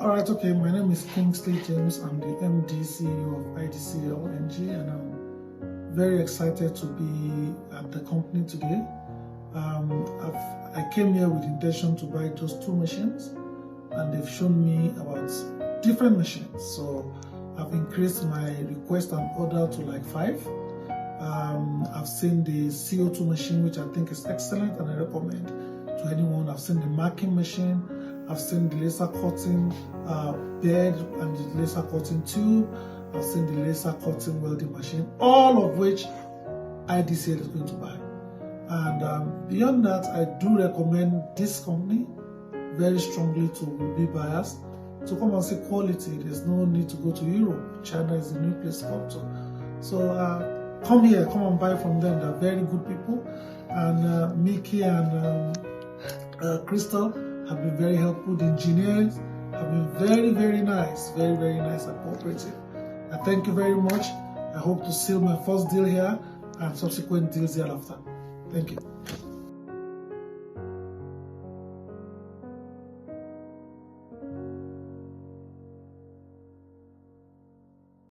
Alright, okay, my name is Kingsley James. I'm the MD CEO of IDCLNG, and I'm very excited to be at the company today. I came here with the intention to buy just 2 machines, and they've shown me about different machines. So I've increased my request and order to like 5. I've seen the CO2 machine, which I think is excellent, and I recommend to anyone. I've seen the marking machine. I've seen the laser cutting bed and the laser cutting tube. I've seen the laser cutting welding machine, all of which IDCL is going to buy. And beyond that, I do recommend this company very strongly to be buyers to come and see quality. There's no need to go to Europe. China is the new place to come to. So come here, come and buy from them. They're very good people. And Mickey and Crystal have been very helpful. The engineers have been very, very nice, very nice and cooperative. I thank you very much. I hope to seal my first deal here and subsequent deals thereafter. Thank you.